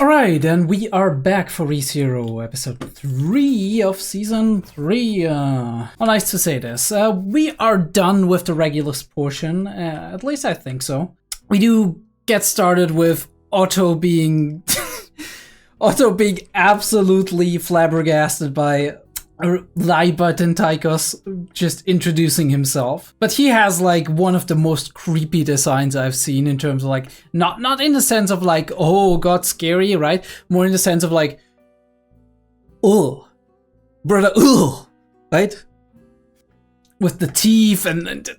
Alright, and we are back for ReZero, episode 3 of season 3. Well, nice to say this. We are done with the Regulus portion, at least I think so. We do get started with Otto being absolutely flabbergasted by Leibert and Tychos just introducing himself. But he has like one of the most creepy designs I've seen in terms of like, not in the sense of like, oh god, scary, right? More in the sense of like, oh, brother, oh, right? With the teeth and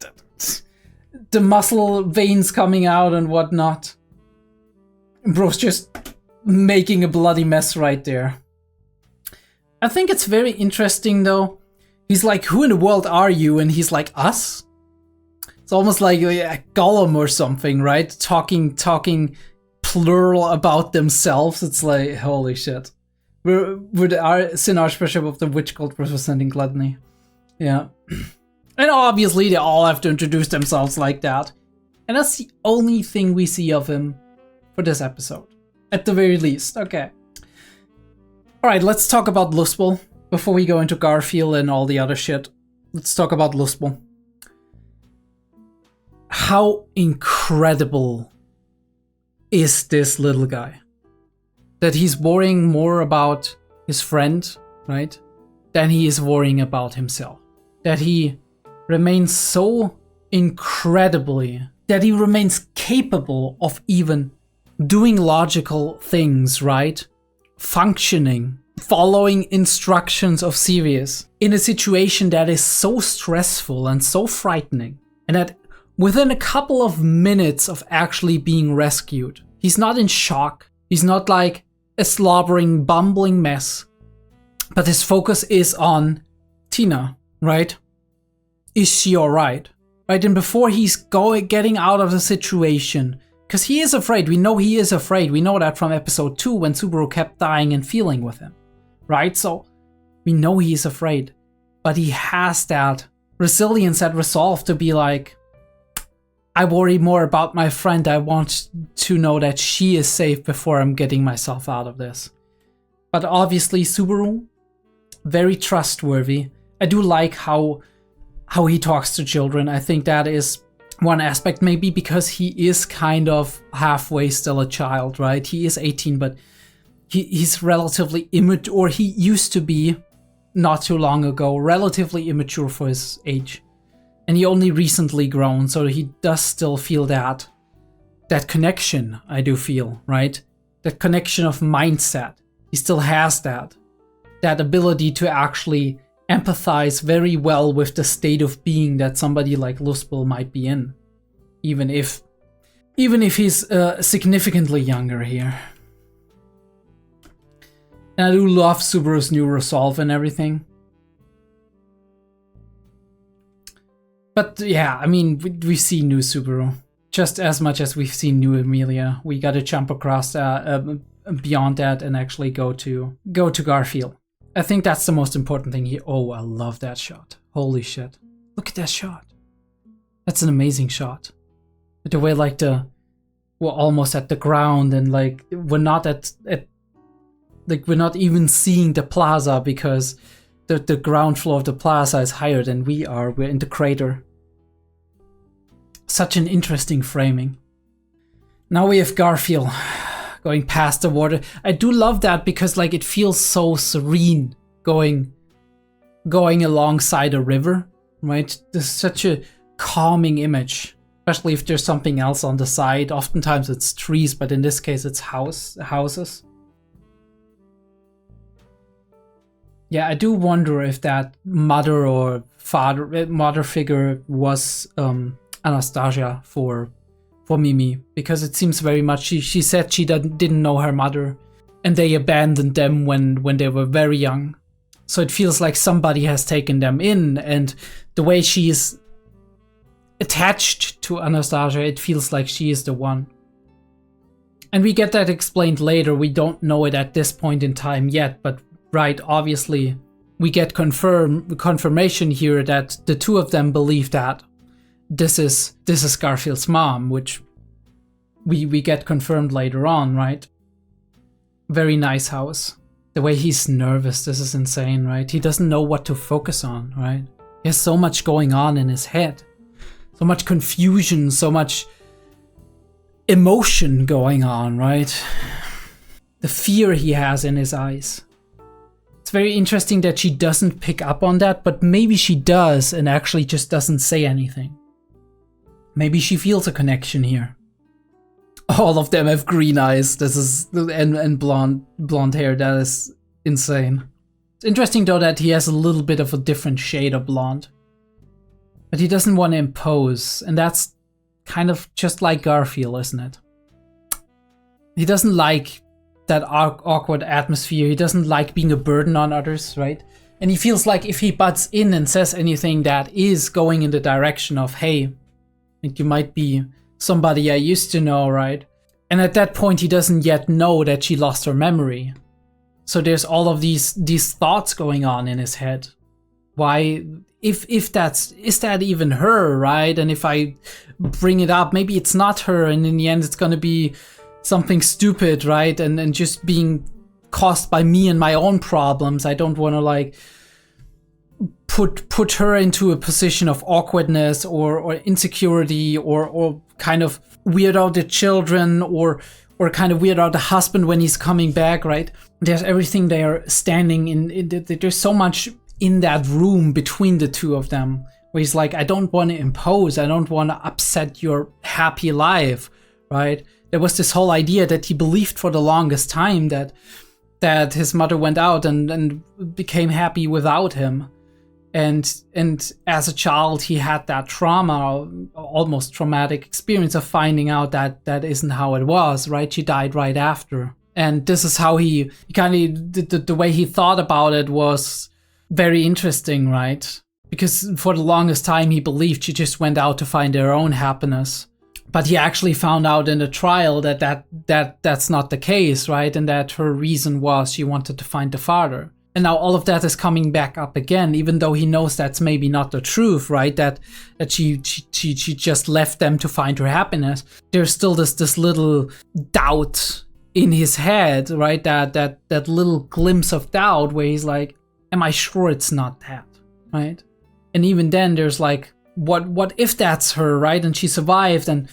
the muscle veins coming out and whatnot. Bro's just making a bloody mess right there. I think it's very interesting though. He's like, who in the world are you? And he's like, us? It's almost like a Gollum or something, right? Talking plural about themselves. It's like, holy shit. We're the Sin Archbishop of the Witch Cult representing gluttony. Yeah. And obviously they all have to introduce themselves like that. And that's the only thing we see of him for this episode. At the very least, okay. Alright, let's talk about Lustbel. Before we go into Garfield and all the other shit, let's talk about Lustbel. How incredible is this little guy? That he's worrying more about his friend, right? Than he is worrying about himself. That he remains so incredibly, that he remains capable of even doing logical things, right? Functioning, following instructions of Sirius in a situation that is so stressful and so frightening, and that within a couple of minutes of actually being rescued, he's not in shock, he's not like a slobbering, bumbling mess, but his focus is on Tina, right? Is she alright? Right, and before he's getting out of the situation, because he is afraid, we know he is afraid, we know that from episode 2 when Subaru kept dying and feeling with him, right? So we know he is afraid, but he has that resilience, that resolve to be like, I worry more about my friend, I want to know that she is safe before I'm getting myself out of this. But obviously Subaru, very trustworthy. I do like how he talks to children. I think that is one aspect, maybe because he is kind of halfway still a child, right? He is 18, but he's relatively immature, or he used to be not too long ago, relatively immature for his age. And he only recently grown, so he does still feel that connection, I do feel, right? That connection of mindset. He still has that ability to actually empathize very well with the state of being that somebody like Lustbel might be in, even if he's significantly younger here. And I do love Subaru's new resolve and everything. But yeah, I mean, we've seen new Subaru just as much as we've seen new Emilia. We gotta jump across beyond that and actually go to Garfield. I think that's the most important thing here. Oh, I love that shot. Holy shit. Look at that shot. That's an amazing shot. The way like we're almost at the ground and like we're not we're not even seeing the plaza because the ground floor of the plaza is higher than we are. We're in the crater. Such an interesting framing. Now we have Garfield going past the water. I do love that because like it feels so serene going alongside a river, right? There's such a calming image, especially if there's something else on the side. Oftentimes it's trees, but in this case it's houses. Yeah, I do wonder if that mother or mother figure was Anastasia for Mimi, because it seems very much she said she didn't know her mother and they abandoned them when they were very young. So it feels like somebody has taken them in, and the way she is attached to Anastasia, it feels like she is the one. And we get that explained later. We don't know it at this point in time yet, but right, obviously we get confirmation here that the two of them believe that this is Garfield's mom, which we get confirmed later on, right? very nice house. The way he's nervous, this is insane, right? He doesn't know what to focus on, right? He has so much going on in his head. So much confusion, so much emotion going on, right? The fear he has in his eyes. It's very interesting that she doesn't pick up on that, but maybe she does and actually just doesn't say anything. Maybe she feels a connection here. All of them have green eyes. This is and blonde hair. That is insane. It's interesting though that he has a little bit of a different shade of blonde, but he doesn't want to impose, and that's kind of just like Garfield, isn't it? He doesn't like that awkward atmosphere. He doesn't like being a burden on others, right? And he feels like if he butts in and says anything that is going in the direction of, hey, you might be somebody I used to know, right? And at that point, he doesn't yet know that she lost her memory. So there's all of these thoughts going on in his head. Why, is that even her, right? And if I bring it up, maybe it's not her, and in the end, it's gonna be something stupid, right? And just being caused by me and my own problems. I don't want to like put her into a position of awkwardness or insecurity or kind of weird out the children or kind of weird out the husband when he's coming back, right? There's everything there standing in there's so much in that room between the two of them where he's like, I don't want to impose, I don't want to upset your happy life, right? There was this whole idea that he believed for the longest time that his mother went out and became happy without him. And as a child, he had that trauma, almost traumatic experience of finding out that that isn't how it was, right? She died right after. And this is how he kind of, the way he thought about it was very interesting, right? Because for the longest time, he believed she just went out to find her own happiness. But he actually found out in the trial that's not the case, right? And that her reason was she wanted to find the father. And now all of that is coming back up again, even though he knows that's maybe not the truth, right? That she just left them to find her happiness. There's still this little doubt in his head, right? That little glimpse of doubt where he's like, am I sure it's not that, right? And even then there's like, what if that's her, right? And she survived and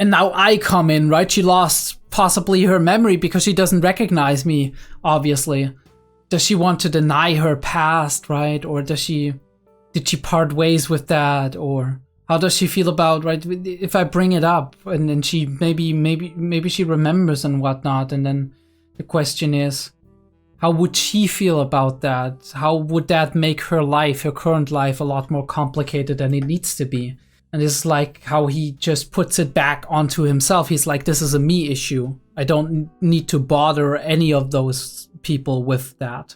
now I come in, right? She lost possibly her memory because she doesn't recognize me, obviously. Does she want to deny her past, right? Or did she part ways with that? Or how does she feel about, right? If I bring it up and then she maybe she remembers and whatnot. And then the question is, how would she feel about that? How would that make her life, her current life, a lot more complicated than it needs to be? And it's like how he just puts it back onto himself. He's like, this is a me issue. I don't need to bother any of those people with that.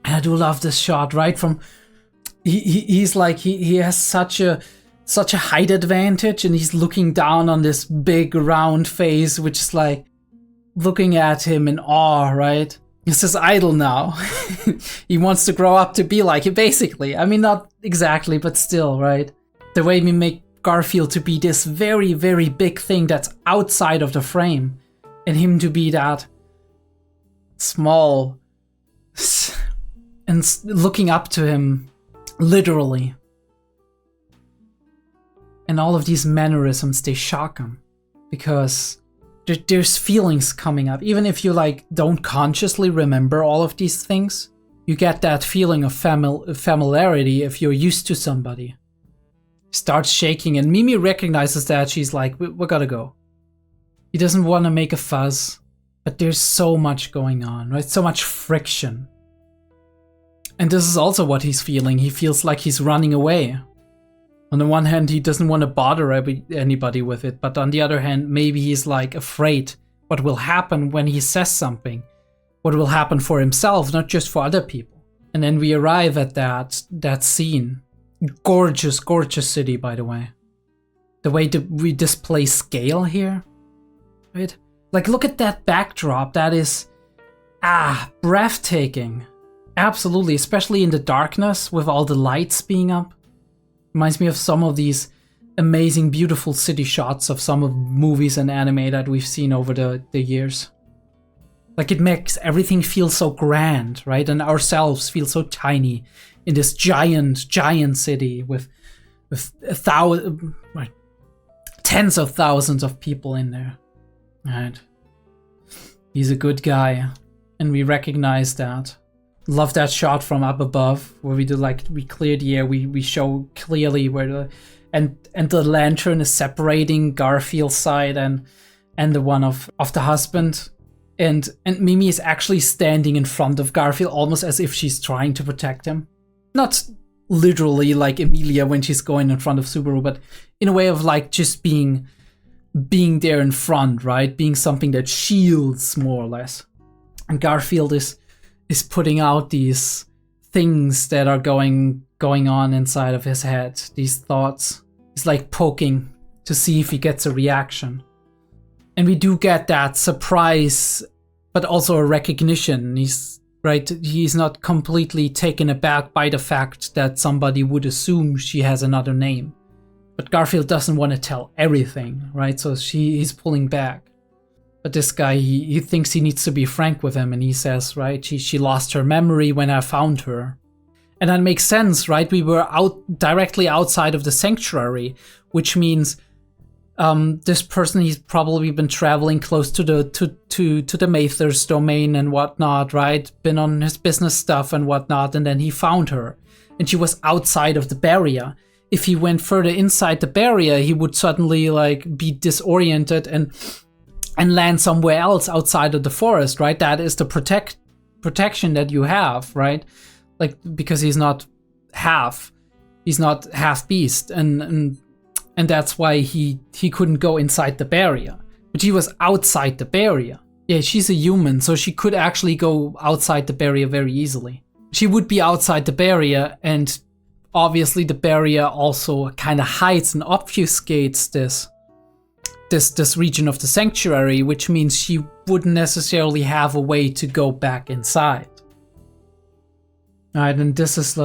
And I do love this shot, right? From he's like he has such a height advantage, and he's looking down on this big round face, which is like looking at him in awe, right? He's his idol now. He wants to grow up to be like him, basically. I mean, not exactly, but still, right? The way we make Garfield to be this very, very big thing that's outside of the frame, and him to be that small and looking up to him, literally. And all of these mannerisms, they shock him because there's feelings coming up. Even if you like don't consciously remember all of these things, you get that feeling of familiarity if you're used to somebody. Starts shaking, and Mimi recognizes that. She's like, we gotta go. He doesn't want to make a fuss, but there's so much going on, right? So much friction. And this is also what he's feeling. He feels like he's running away. On the one hand, he doesn't want to bother anybody with it, but on the other hand, maybe he's like afraid what will happen when he says something. What will happen for himself, not just for other people. And then we arrive at that scene. Gorgeous, gorgeous city, by the way. The way we display scale here, right? Like, look at that backdrop. That is, breathtaking. Absolutely, especially in the darkness with all the lights being up. Reminds me of some of these amazing, beautiful city shots of some of movies and anime that we've seen over the years. Like it makes everything feel so grand, right? And ourselves feel so tiny in this giant city with tens of thousands of people in there. Right? He's a good guy, and we recognize that. Love that shot from up above where we clear the air, we show clearly where the lantern is separating Garfield's side and the one of the husband. And Mimi is actually standing in front of Garfield, almost as if she's trying to protect him. Not literally like Emilia when she's going in front of Subaru, but in a way of like just being there in front, right? Being something that shields more or less. And Garfield is putting out these things that are going on inside of his head, these thoughts. He's like poking to see if he gets a reaction. And we do get that surprise, but also a recognition. He's not completely taken aback by the fact that somebody would assume she has another name. But Garfield doesn't want to tell everything, right? So he's pulling back. But this guy, he thinks he needs to be frank with him, and he says, right, she lost her memory when I found her. And that makes sense, right? We were directly outside of the sanctuary, which means this person, he's probably been traveling close to the Mathers domain and whatnot, right? Been on his business stuff and whatnot, and then he found her. And she was outside of the barrier. If he went further inside the barrier, he would suddenly like be disoriented and land somewhere else outside of the forest, right? That is the protection that you have, right? Like, because he's not half beast, and that's why he couldn't go inside the barrier. But he was outside the barrier. Yeah, she's a human, so she could actually go outside the barrier very easily. She would be outside the barrier, and obviously the barrier also kind of hides and obfuscates this region of the sanctuary, which means she wouldn't necessarily have a way to go back inside. Alright, and this is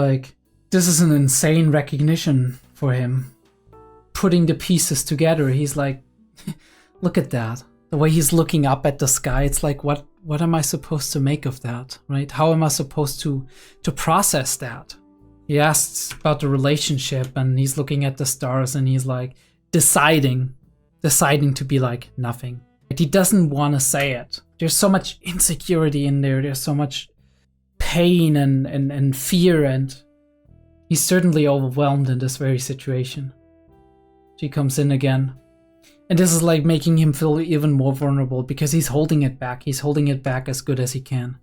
an insane recognition for him. Putting the pieces together, he's like, look at that. The way he's looking up at the sky, it's like, what am I supposed to make of that, right? How am I supposed to process that? He asks about the relationship, and he's looking at the stars, and he's like deciding to be like nothing. He doesn't want to say it. There's so much insecurity in there. There's so much pain and fear, and he's certainly overwhelmed in this very situation. She comes in again. And this is like making him feel even more vulnerable because he's holding it back. He's holding it back as good as he can.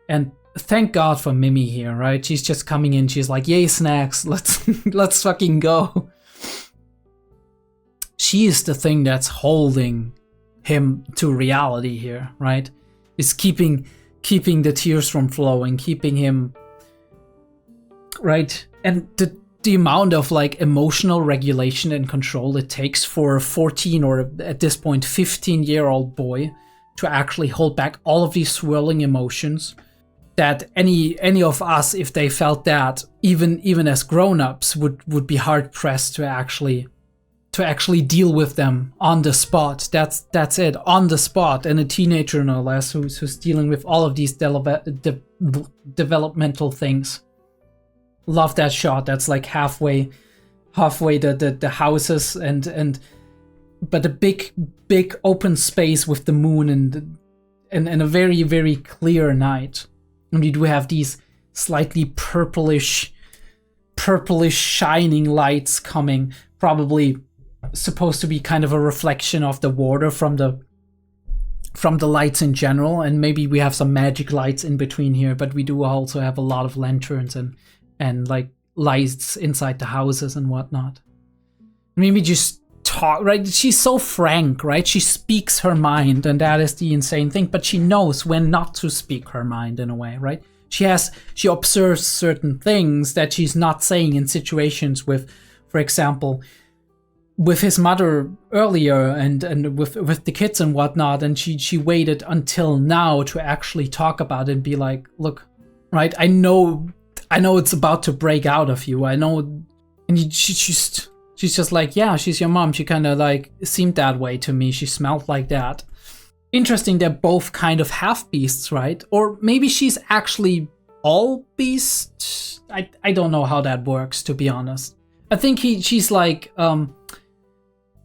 And thank God for Mimi here, right? She's just coming in. She's like, yay, snacks. Let's fucking go. She is the thing that's holding him to reality here, right? Is keeping the tears from flowing, keeping him, right? And the amount of like emotional regulation and control it takes for a 14 or at this point 15-year-old boy to actually hold back all of these swirling emotions that any of us, if they felt that, even as grown-ups, would be hard pressed to actually deal with them on the spot. That's it, on the spot. And a teenager, no less, who's dealing with all of these developmental things. Love that shot. That's like halfway the houses but a big open space with the moon and a very, very clear night. And we do have these slightly purplish shining lights coming, probably supposed to be kind of a reflection of the water from the lights in general, and maybe we have some magic lights in between here, but we do also have a lot of lanterns and like lights inside the houses and whatnot. Maybe just talk, right? She's so frank, right? She speaks her mind, and that is the insane thing, but she knows when not to speak her mind in a way, right? She observes certain things that she's not saying in situations with, for example, with his mother earlier and with the kids and whatnot, and she waited until now to actually talk about it and be like, look, right, I know it's about to break out of you, I know. And she's just like, yeah, she's your mom, she kind of like seemed that way to me, she smelled like that. Interesting, they're both kind of half beasts, right? Or maybe she's actually all beast. I don't know how that works, to be honest. I think she's like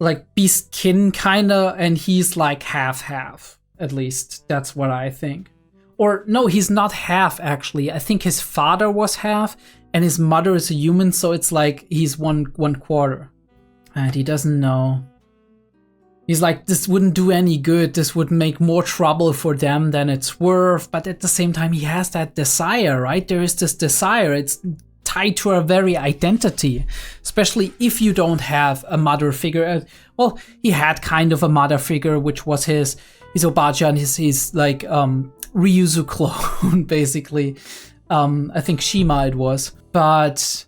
beastkin kinda, and he's like half. At least that's what I think. Or no, he's not half actually. I think his father was half, and his mother is a human, so it's like he's one quarter. And he doesn't know. He's like, this wouldn't do any good. This would make more trouble for them than it's worth. But at the same time, he has that desire, right? There is this desire. It's tied to our very identity, especially if you don't have a mother figure. Well, he had kind of a mother figure, which was his Obaja and his like Ryuzu clone, basically. I think Shima it was. But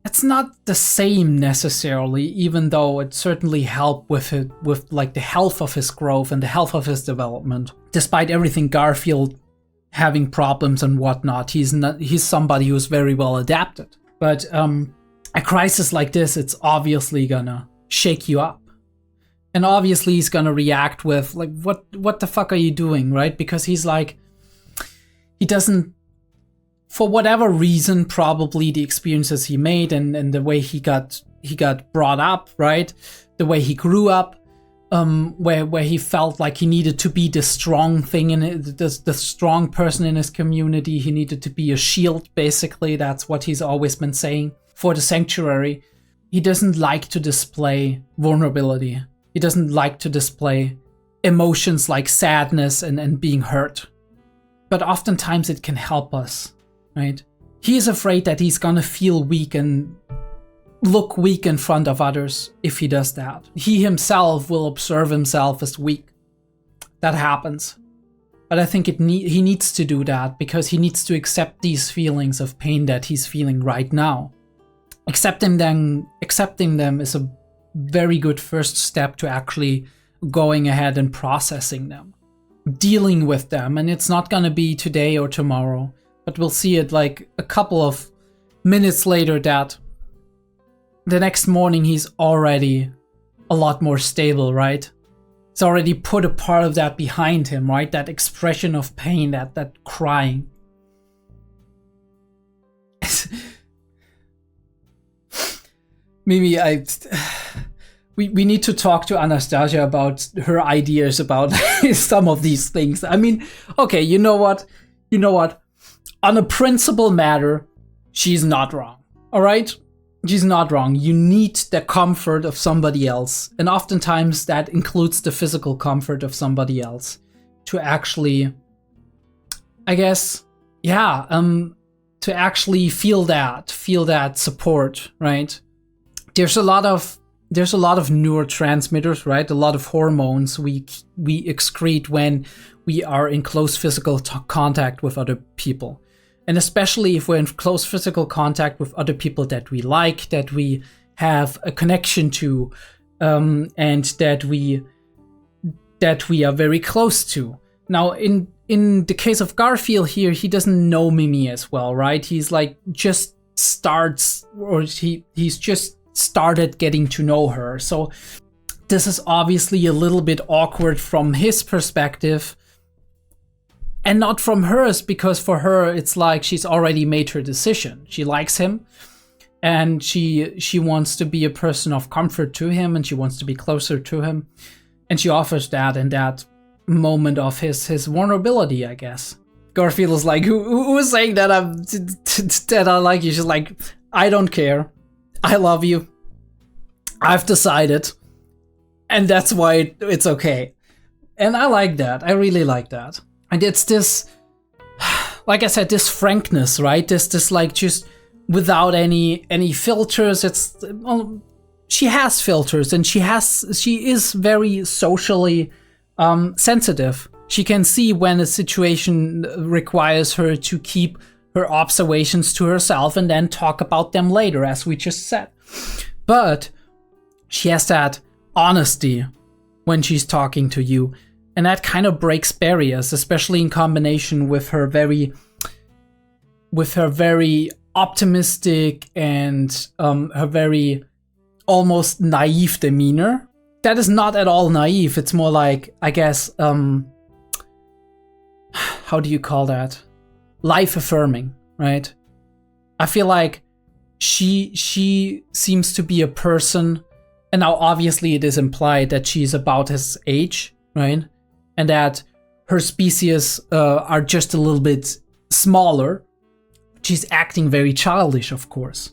it's not the same necessarily, even though it certainly helped with like the health of his growth and the health of his development. Despite everything, Garfield having problems and whatnot, he's somebody who's very well adapted. But a crisis like this, it's obviously gonna shake you up. And obviously he's gonna react with like, what the fuck are you doing, right? Because he's like, he doesn't, for whatever reason, probably the experiences he made and the way he got brought up, right? The way he grew up, where he felt like he needed to be the strong thing in it, the strong person in his community. He needed to be a shield, basically. That's what he's always been saying for the sanctuary. He doesn't like to display vulnerability. He doesn't like to display emotions like sadness and being hurt. But oftentimes it can help us. Right? He is afraid that he's gonna feel weak and look weak in front of others if he does that. He himself will observe himself as weak. That happens. But I think he needs to do that because he needs to accept these feelings of pain that he's feeling right now. Accepting them is a very good first step to actually going ahead and processing them. Dealing with them, and it's not gonna be today or tomorrow. But we'll see it like a couple of minutes later that the next morning he's already a lot more stable, right? He's already put a part of that behind him, right? That expression of pain, that crying. Maybe we need to talk to Anastasia about her ideas about some of these things. I mean, okay, you know what? On a principle matter, she's not wrong, all right? She's not wrong. You need the comfort of somebody else. And oftentimes that includes the physical comfort of somebody else to actually, I guess, yeah, to actually feel that support, right? There's a lot of neurotransmitters, right? A lot of hormones we excrete when we are in close physical contact with other people. And especially if we're in close physical contact with other people that we like, that we have a connection to, and that we are very close to. Now, in the case of Garfield here, he doesn't know Mimi as well, right? He's like he's just started getting to know her. So this is obviously a little bit awkward from his perspective. And not from hers, because for her, it's like she's already made her decision. She likes him, and she wants to be a person of comfort to him, and she wants to be closer to him. And she offers that in that moment of his vulnerability, I guess. Garfield is like, who's saying that that I like you? She's like, I don't care. I love you. I've decided. And that's why it's okay. And I like that. I really like that. And it's this, like I said, this frankness, right? This like just without any filters. It's, well, she has filters, and she is very socially sensitive. She can see when a situation requires her to keep her observations to herself and then talk about them later, as we just said. But she has that honesty when she's talking to you. And that kind of breaks barriers, especially in combination with her very optimistic and her very almost naive demeanor. That is not at all naive. It's more like, I guess, how do you call that? Life affirming, right? I feel like she seems to be a person, and now obviously it is implied that she's about his age, right? And that her species are just a little bit smaller. She's acting very childish, of course.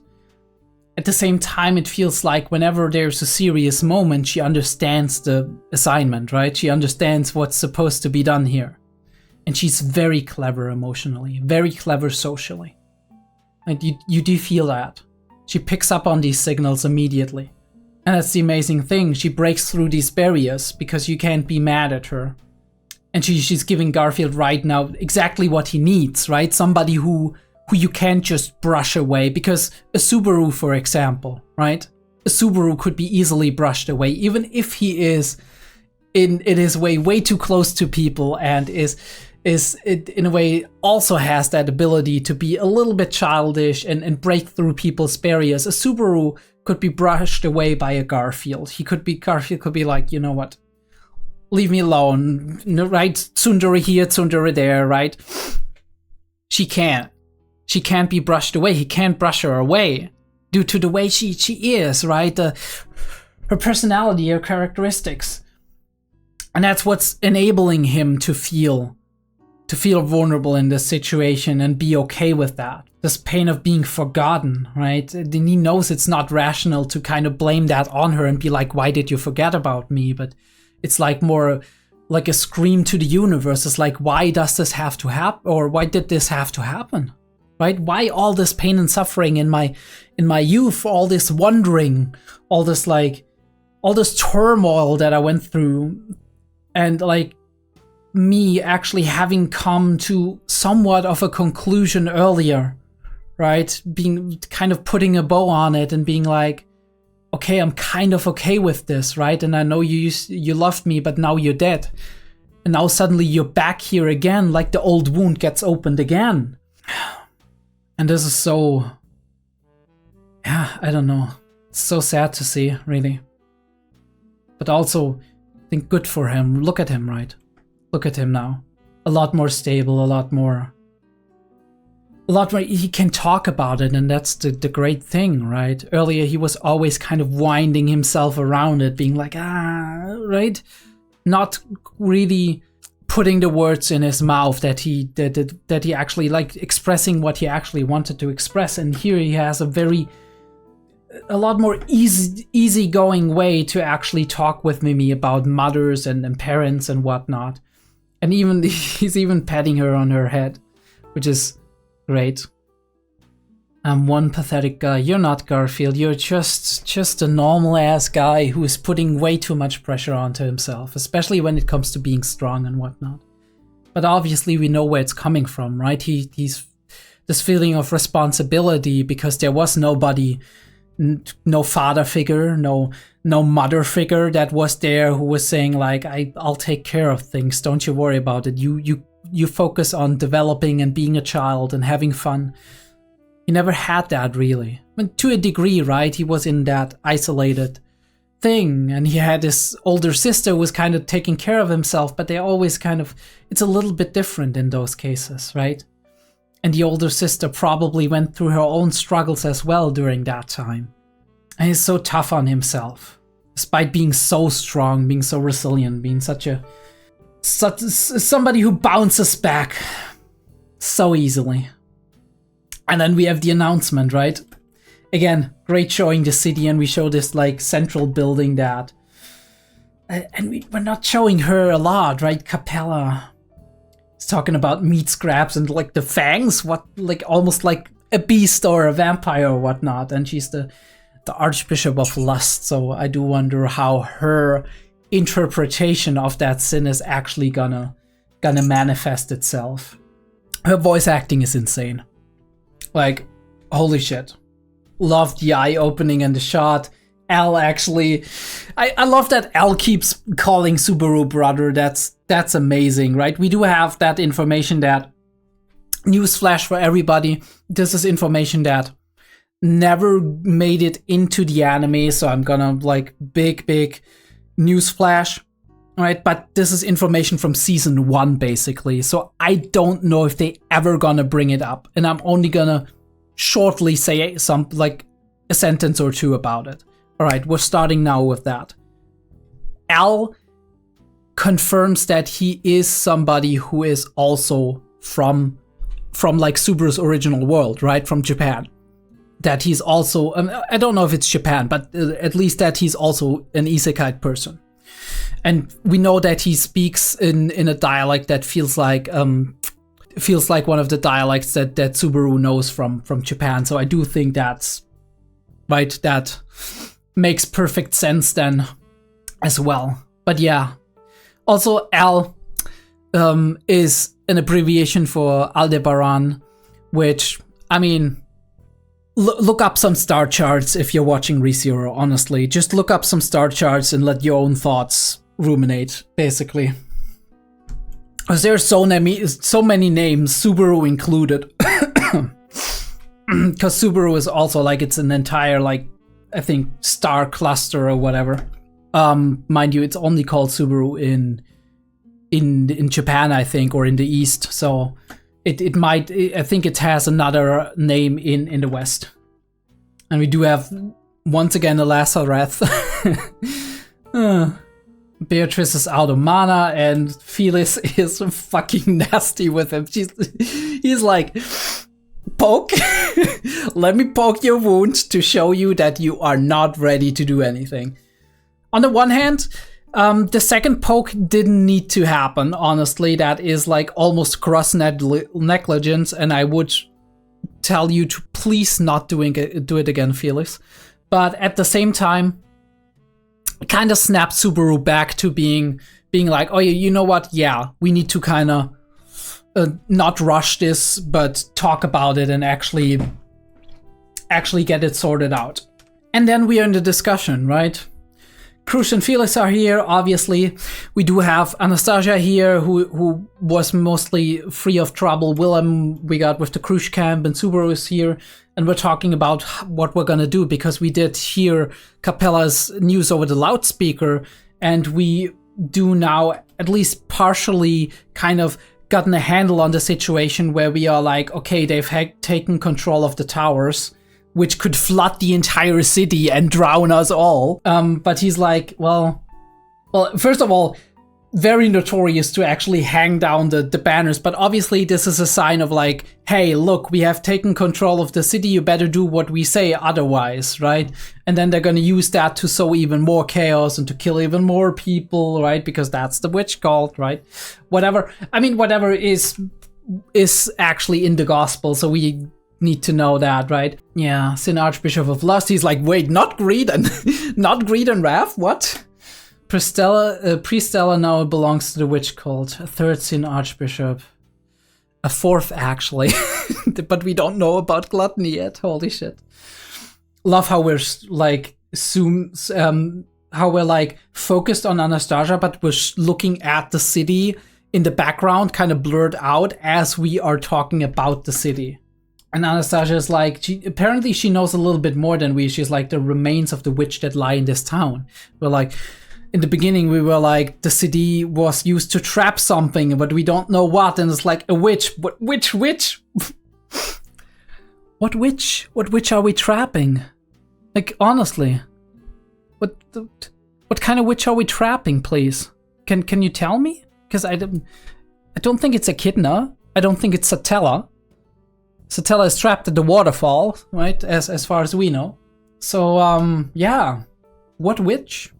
At the same time, it feels like whenever there's a serious moment, she understands the assignment, right? She understands what's supposed to be done here. And she's very clever emotionally, very clever socially. And you do feel that. She picks up on these signals immediately. And that's the amazing thing. She breaks through these barriers because you can't be mad at her. And she's giving Garfield right now exactly what he needs, right? Somebody who you can't just brush away. Because a Subaru, for example, right? A Subaru could be easily brushed away, even if he is in his way too close to people and is in a way also has that ability to be a little bit childish and break through people's barriers. A Subaru could be brushed away by a Garfield. Garfield could be like, you know what? Leave me alone, right? Tsundere here, Tsundere there, right? She can't be brushed away. He can't brush her away due to the way she is, right? Her personality, her characteristics. And that's what's enabling him to feel vulnerable in this situation and be okay with that. This pain of being forgotten, right? And he knows it's not rational to kind of blame that on her and be like, why did you forget about me? But it's like more like a scream to the universe. It's like, why does this have to happen? Or why did this have to happen? Right? Why all this pain and suffering in my youth, all this wandering, all this turmoil that I went through, and like me actually having come to somewhat of a conclusion earlier, right? Being kind of putting a bow on it and being like, okay, I'm kind of okay with this, right? And I know you loved me, but now you're dead. And now suddenly you're back here again, like the old wound gets opened again. And this is so, yeah, I don't know. It's so sad to see, really. But also, I think good for him. Look at him, right? Look at him now. A lot more stable, a lot more, he can talk about it, and that's the great thing, right? Earlier, he was always kind of winding himself around it, being like, right? Not really putting the words in his mouth that he actually, like, expressing what he actually wanted to express. And here he has a lot more easygoing way to actually talk with Mimi about mothers and parents and whatnot. And even he's even patting her on her head, which is great. I'm one pathetic guy. You're not, Garfield. You're just a normal ass guy who is putting way too much pressure onto himself, especially when it comes to being strong and whatnot. But obviously we know where it's coming from, right? He's this feeling of responsibility because there was nobody, no father figure, no mother figure that was there who was saying like, I'll take care of things. Don't you worry about it. You focus on developing and being a child and having fun. He never had that, really. I mean, to a degree, right? He was in that isolated thing, and he had his older sister who was kind of taking care of himself, but they always kind of, it's a little bit different in those cases, right? And the older sister probably went through her own struggles as well during that time. And he's so tough on himself, despite being so strong, being so resilient, being somebody who bounces back so easily. And then we have the announcement, right? Again, great showing the city, and we show this like central building that, and we're not showing her a lot, right? Capella is talking about meat scraps and like the fangs, what, like almost like a beast or a vampire or whatnot. And she's the Archbishop of Lust, so I do wonder how her interpretation of that sin is actually gonna manifest itself. Her voice acting is insane. Like, holy shit. Love the eye opening and the shot. Al actually, I love that Al keeps calling Subaru brother. That's amazing, right? We do have that information that, newsflash for everybody, this is information that never made it into the anime, so I'm gonna like big newsflash. right? But this is information from season 1, basically. So I don't know if they ever gonna bring it up. And I'm only gonna shortly say some, like, a sentence or two about it. All right, we're starting now with that. Al confirms that he is somebody who is also from like Subaru's original world, right? From Japan. That he's also, I don't know if it's Japan, but at least that he's also an isekai person. And we know that he speaks in a dialect that feels like one of the dialects that Subaru knows from Japan. So I do think that's right. That makes perfect sense then as well. But yeah, also Al is an abbreviation for Aldebaran, which, I mean, look up some star charts if you're watching ReZero, honestly. Just look up some star charts and let your own thoughts ruminate, basically. Because there's so many names, Subaru included. Because Subaru is also, like, it's an entire, like, I think, star cluster or whatever. Mind you, it's only called Subaru in Japan, I think, or in the East. So it might, I think it has another name in the West. And we do have, once again, a Lazareth. Beatrice is out of mana, and Felix is fucking nasty with him. He's like, poke. Let me poke your wound to show you that you are not ready to do anything. On the one hand, the second poke didn't need to happen, honestly. That is like almost gross negligence, and I would tell you to please not do it again, Felix. But at the same time, it kind of snapped Subaru back to being like, oh, you know what? Yeah, we need to kind of not rush this, but talk about it and actually get it sorted out. And then we are in the discussion, right? Krush and Felix are here, obviously. We do have Anastasia here, who was mostly free of trouble. Willem we got with the Krush camp, and Subaru is here. And we're talking about what we're gonna do, because we did hear Capella's news over the loudspeaker, and we do now at least partially kind of gotten a handle on the situation where we are like, okay, they've taken control of the towers, which could flood the entire city and drown us all. But he's like, well, first of all, very notorious to actually hang down the banners. But obviously this is a sign of like, hey, look, we have taken control of the city. You better do what we say otherwise, right? And then they're going to use that to sow even more chaos and to kill even more people, right? Because that's the witch cult, right? Whatever. I mean, whatever is actually in the gospel. So we need to know that, right? Yeah, Sin Archbishop of Lust. He's like, wait, not greed and not greed and wrath? What? Priestella now belongs to the witch cult. A third Sin Archbishop. A fourth, actually. But we don't know about gluttony yet. Holy shit. Love how we're like how we're like focused on Anastasia, but we're looking at the city in the background, kind of blurred out as we are talking about the city. And Anastasia is like, apparently she knows a little bit more than we. She's like, the remains of the witch that lie in this town. We're like, in the beginning we were like, the city was used to trap something, but we don't know what. And it's like, a witch. What witch? What witch? What witch are we trapping? Like, honestly, what kind of witch are we trapping, please? Can you tell me? Because I don't think it's Echidna. I don't think it's Satella. Satella is trapped at the waterfall, right? As far as we know. So, yeah. What witch?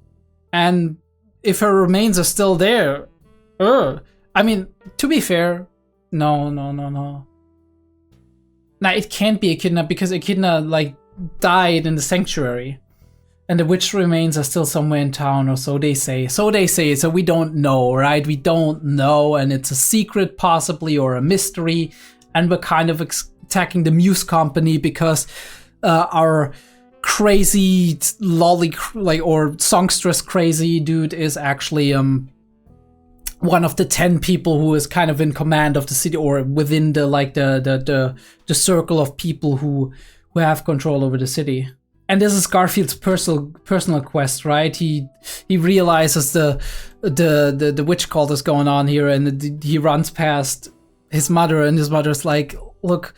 And if her remains are still there, I mean, to be fair, no. Now, it can't be Echidna, because Echidna, like, died in the sanctuary. And the witch remains are still somewhere in town, or so they say. So we don't know, right? We don't know, and it's a secret, possibly, or a mystery. And we're kind of attacking the Muse Company because our crazy or songstress crazy dude is actually one of the 10 people who is kind of in command of the city, or within the circle of people who have control over the city. And this is Garfield's personal quest, right? He realizes the witch cult is going on here, and he runs past his mother, and his mother's like, look,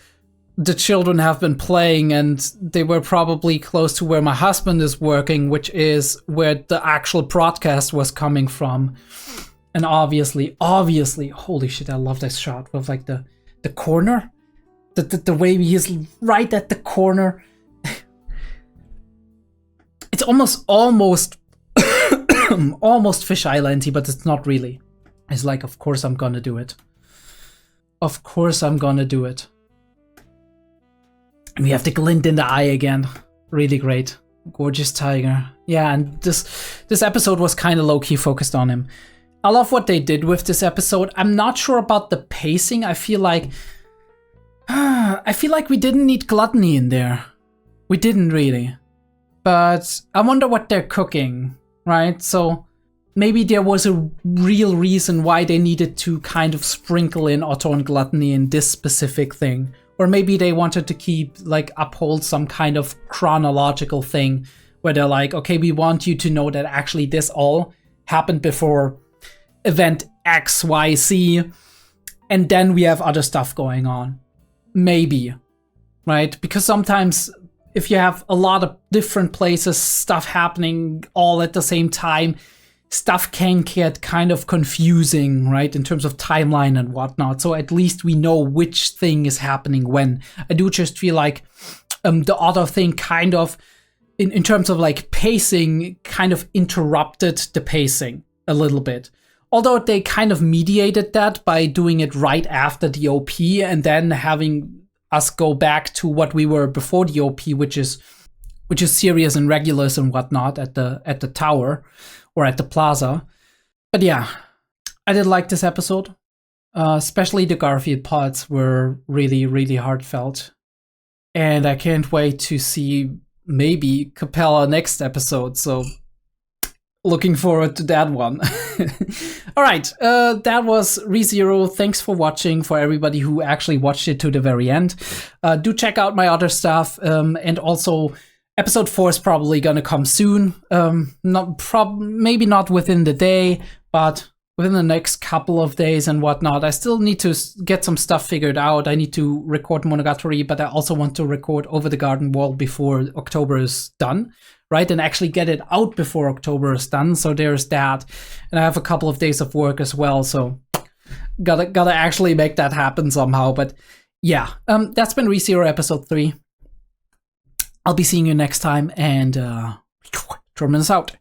the children have been playing, and they were probably close to where my husband is working, which is where the actual broadcast was coming from. And obviously, holy shit, I love this shot with like the corner, the way he is right at the corner. It's almost almost Fish Islandy, but it's not really. It's like, of course I'm gonna do it. Of course I'm gonna do it. And we have the glint in the eye again. Really great. Gorgeous tiger. Yeah, and this episode was kind of low-key focused on him. I love what they did with this episode. I'm not sure about the pacing. I feel like we didn't need gluttony in there. We didn't really. But I wonder what they're cooking, right? So maybe there was a real reason why they needed to kind of sprinkle in Otto and gluttony in this specific thing. Or maybe they wanted to keep, like, uphold some kind of chronological thing where they're like, okay, we want you to know that actually this all happened before event X, Y, Z, and then we have other stuff going on. Maybe, right? Because sometimes if you have a lot of different places, stuff happening all at the same time, stuff can get kind of confusing, right? In terms of timeline and whatnot. So at least we know which thing is happening when. I do just feel like the other thing kind of, in terms of like pacing, kind of interrupted the pacing a little bit. Although they kind of mediated that by doing it right after the OP and then having us go back to what we were before the OP, which is Sirius and Regulus and whatnot at the tower or at the plaza. But yeah, I did like this episode. Especially the Garfield parts were really, really heartfelt. And I can't wait to see maybe Capella next episode. So looking forward to that one. All right, that was ReZero. Thanks for watching. For everybody who actually watched it to the very end, do check out my other stuff. And also, episode 4 is probably gonna come soon. Maybe not within the day, but within the next couple of days and whatnot. I still need to get some stuff figured out. I need to record Monogatari, but I also want to record Over the Garden Wall before October is done, right? And actually get it out before October is done. So there's that. And I have a couple of days of work as well. So gotta actually make that happen somehow. But yeah, that's been ReZero episode 3. I'll be seeing you next time, and Terminus out.